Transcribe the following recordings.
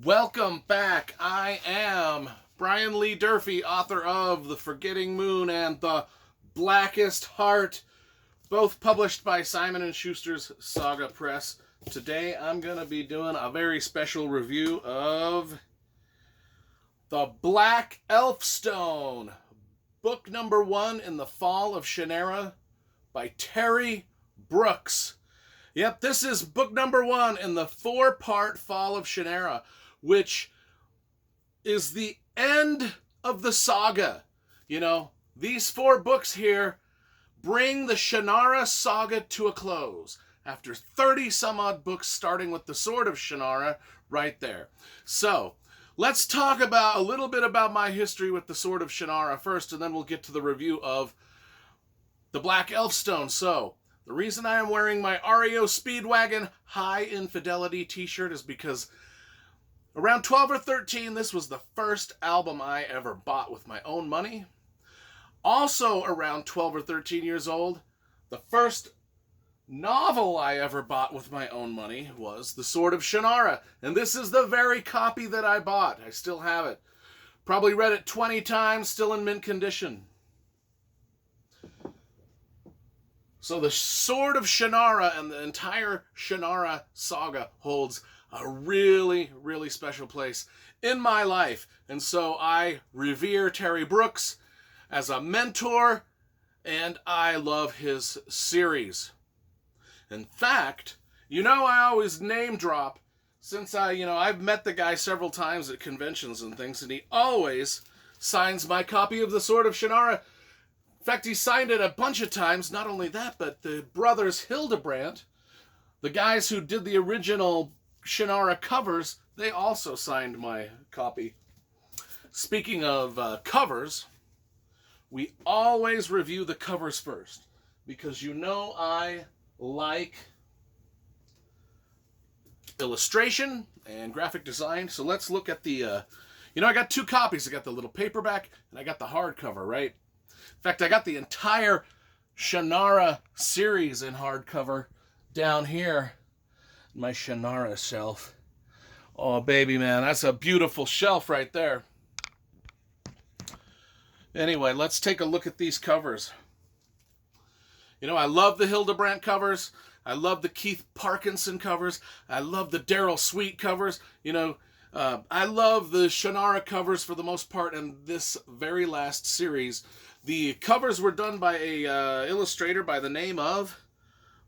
Welcome back. I am Brian Lee Durfee, author of The Forgetting Moon and The Blackest Heart, both published by Simon & Schuster's Saga Press. Today I'm going to be doing a very special review of The Black Elfstone, book number 1 in the Fall of Shannara by Terry Brooks. Yep, this is book number 1 in the 4-part Fall of Shannara, which is the end of the saga. You know, these 4 books here bring the Shannara saga to a close after 30 some odd books, starting with the Sword of Shannara right there. So, let's talk about a little bit about my history with the Sword of Shannara first, and then we'll get to the review of the Black Elfstone. So, the reason I am wearing my REO Speedwagon High Infidelity t-shirt is because around 12 or 13, this was the first album I ever bought with my own money. Also around 12 or 13 years old, the first novel I ever bought with my own money was The Sword of Shannara. And this is the very copy that I bought. I still have it. Probably read it 20 times, still in mint condition. So the Sword of Shannara and the entire Shannara saga holds a really, really special place in my life. And so I revere Terry Brooks as a mentor, and I love his series. In fact, you know, I always name drop since I've met the guy several times at conventions and things, and he always signs my copy of The Sword of Shannara. In fact, he signed it a bunch of times. Not only that, but the brothers Hildebrandt, the guys who did the original Shannara covers, they also signed my copy. Speaking of covers, we always review the covers first, because you know I like illustration and graphic design. So let's look at the, I got 2 copies. I got the little paperback and I got the hardcover, right? In fact, I got the entire Shannara series in hardcover down here. My Shannara shelf. Oh, baby, man, that's a beautiful shelf right there. Anyway, let's take a look at these covers. You know, I love the Hildebrandt covers. I love the Keith Parkinson covers. I love the Daryl Sweet covers. I love the Shannara covers for the most part in this very last series. The covers were done by a illustrator by the name of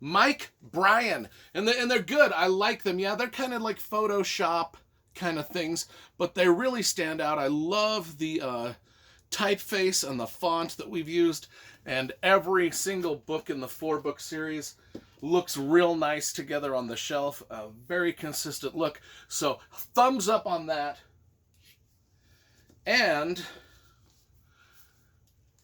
Mike Bryan, and they're good. I like them. Yeah, they're kind of like Photoshop kind of things, but they really stand out. I love the typeface and the font that we've used, and every single book in the 4-book series looks real nice together on the shelf. A very consistent look. So, thumbs up on that. And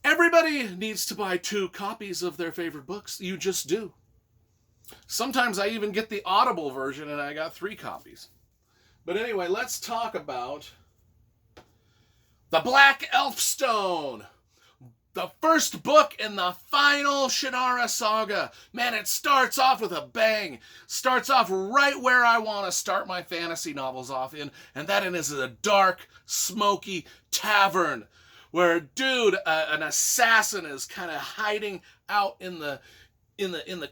everybody needs to buy 2 copies of their favorite books. You just do. Sometimes I even get the Audible version, and I got 3 copies. But anyway, let's talk about The Black Elfstone, the first book in the final Shannara saga. Man, it starts off with a bang. Starts off right where I want to start my fantasy novels off in, and that is a dark, smoky tavern where a dude, an assassin, is kind of hiding out in the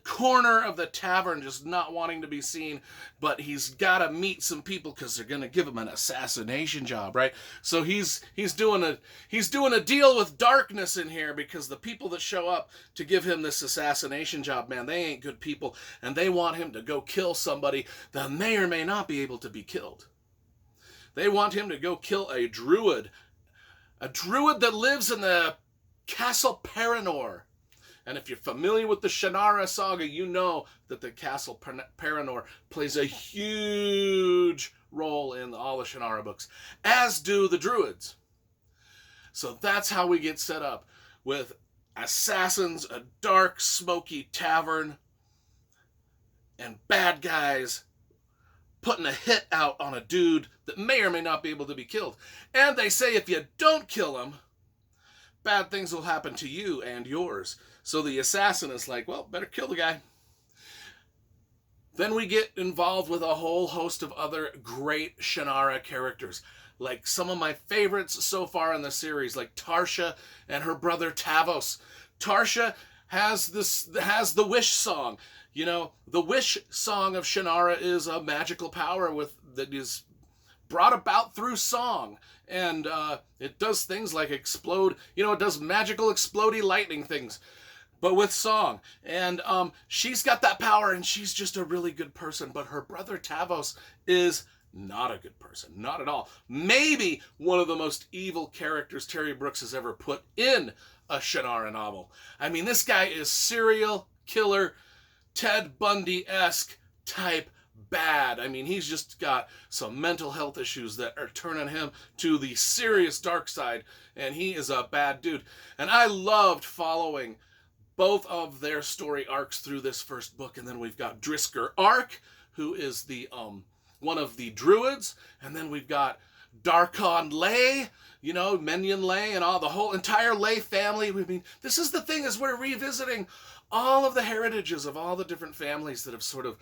corner of the tavern, just not wanting to be seen, but he's got to meet some people because they're going to give him an assassination job, right? So he's doing a deal with darkness in here, because the people that show up to give him this assassination job, man, they ain't good people, and they want him to go kill somebody that may or may not be able to be killed. They want him to go kill a druid that lives in the Castle Paranor. And if you're familiar with the Shannara saga, you know that the Castle Paranor plays a huge role in all the Shannara books, as do the druids. So that's how we get set up, with assassins, a dark, smoky tavern, and bad guys putting a hit out on a dude that may or may not be able to be killed. And they say if you don't kill him, bad things will happen to you and yours. So the assassin is like, well, better kill the guy. Then we get involved with a whole host of other great Shannara characters. Like some of my favorites so far in the series, like Tarsha and her brother Tavos. Tarsha has the wish song. You know, the wish song of Shannara is a magical power that is brought about through song. And it does things like explode. You know, it does magical explodey lightning things, but with song. And she's got that power, and she's just a really good person. But her brother Tavos is not a good person. Not at all. Maybe one of the most evil characters Terry Brooks has ever put in a Shannara novel. I mean, this guy is serial killer, Ted Bundy-esque type bad. I mean, he's just got some mental health issues that are turning him to the serious dark side, and he is a bad dude. And I loved following both of their story arcs through this first book. And then we've got Driscoll Arc, who is the one of the druids, and then we've got Darkon Lay, you know, Menyon Lay, and all the whole entire Lay family. I mean, this is the thing, is we're revisiting all of the heritages of all the different families that have sort of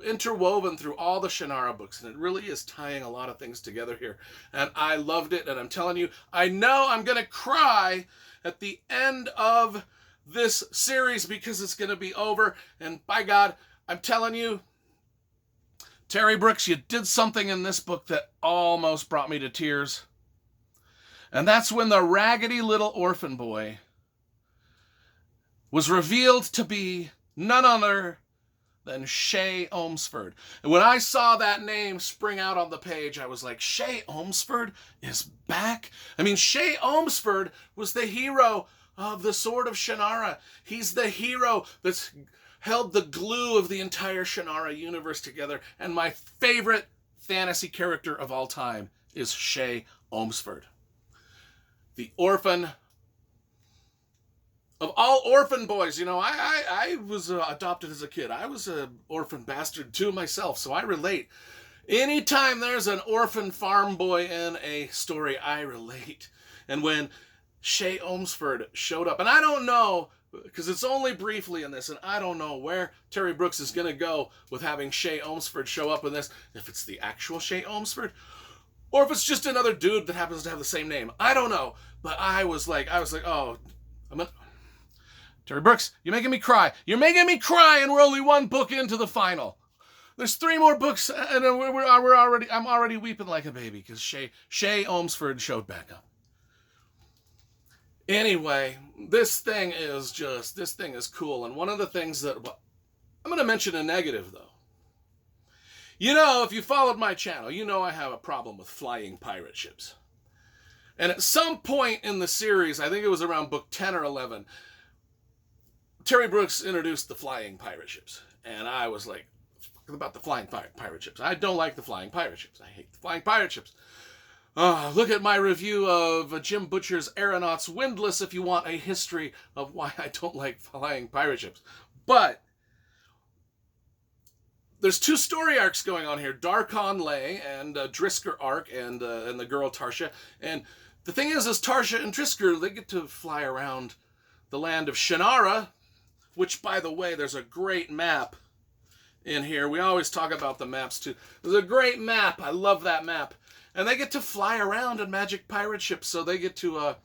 interwoven through all the Shannara books, and it really is tying a lot of things together here. And I loved it, and I'm telling you, I know I'm going to cry at the end of this series because it's going to be over, and by God, I'm telling you, Terry Brooks, you did something in this book that almost brought me to tears. And that's when the raggedy little orphan boy was revealed to be none other than Shay Ohmsford. And when I saw that name spring out on the page, I was like, Shay Ohmsford is back? I mean, Shay Ohmsford was the hero of the Sword of Shannara. He's the hero that's held the glue of the entire Shannara universe together. And my favorite fantasy character of all time is Shay Ohmsford. The orphan of all orphan boys. You know, I was adopted as a kid. I was an orphan bastard too myself, so I relate. Anytime there's an orphan farm boy in a story, I relate. And when Shay Ohmsford showed up, and I don't know, because it's only briefly in this, and I don't know where Terry Brooks is going to go with having Shay Ohmsford show up in this, if it's the actual Shay Ohmsford, or if it's just another dude that happens to have the same name. I don't know, but I was like, oh, Terry Brooks, you're making me cry. You're making me cry, and we're only one book into the final. There's 3 more books, and I'm already weeping like a baby because Shay Ohmsford showed back up. Anyway, this thing is cool. And one of the things that, I'm going to mention a negative though. You know, if you followed my channel, you know I have a problem with flying pirate ships. And at some point in the series, I think it was around book 10 or 11, Terry Brooks introduced the flying pirate ships. And I was like, about the flying pirate ships. I don't like the flying pirate ships. I hate the flying pirate ships. Look at my review of Jim Butcher's Aeronauts Windless if you want a history of why I don't like flying pirate ships. But there's 2 story arcs going on here. Darkon Lay and Driscoll Arc and the girl Tarsha. And the thing is Tarsha and Driscoll, they get to fly around the land of Shannara, which, by the way, there's a great map in here. We always talk about the maps, too. There's a great map. I love that map. And they get to fly around in magic pirate ships, so they get to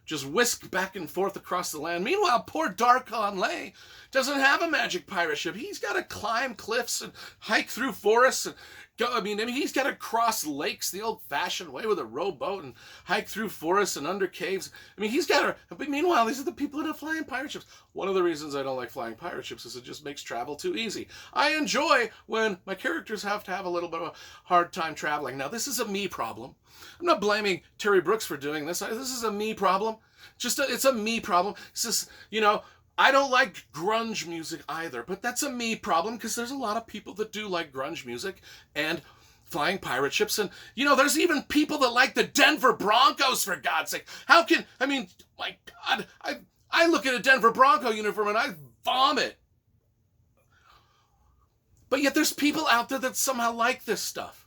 just whisk back and forth across the land. Meanwhile, poor Darkon Lay doesn't have a magic pirate ship. He's got to climb cliffs and hike through forests and go. I mean, he's got to cross lakes the old-fashioned way with a rowboat and hike through forests and under caves. I mean, he's got to. But meanwhile, these are the people that have flying pirate ships. One of the reasons I don't like flying pirate ships is it just makes travel too easy. I enjoy when my characters have to have a little bit of a hard time traveling. Now, this is a me problem. I'm not blaming Terry Brooks for doing this. This is a me problem. It's a me problem. It's just, you know, I don't like grunge music either, but that's a me problem because there's a lot of people that do like grunge music and flying pirate ships. And, you know, there's even people that like the Denver Broncos, for God's sake. How can, I mean, my God, I look at a Denver Bronco uniform and I vomit. But yet there's people out there that somehow like this stuff.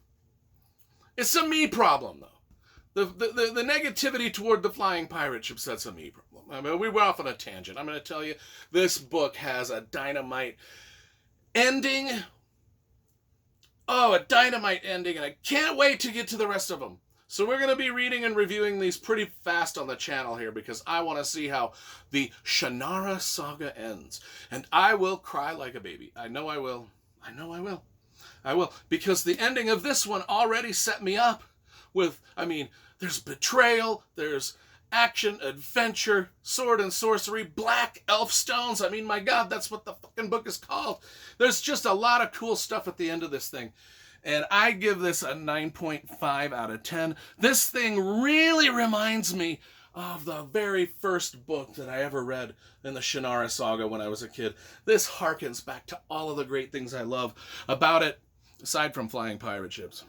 It's a me problem, though. The negativity toward the flying pirate ships, that's a me problem. I mean, we were off on a tangent. I'm going to tell you, this book has a dynamite ending. Oh, a dynamite ending, and I can't wait to get to the rest of them. So we're going to be reading and reviewing these pretty fast on the channel here because I want to see how the Shannara saga ends. And I will cry like a baby. I know I will. I know I will. I will. Because the ending of this one already set me up with, I mean, there's betrayal, there's action, adventure, sword and sorcery, Black Elfstones. I mean, my God, that's what the fucking book is called. There's just a lot of cool stuff at the end of this thing. And I give this a 9.5 out of 10. This thing really reminds me of the very first book that I ever read in the Shannara saga when I was a kid. This harkens back to all of the great things I love about it, aside from flying pirate ships.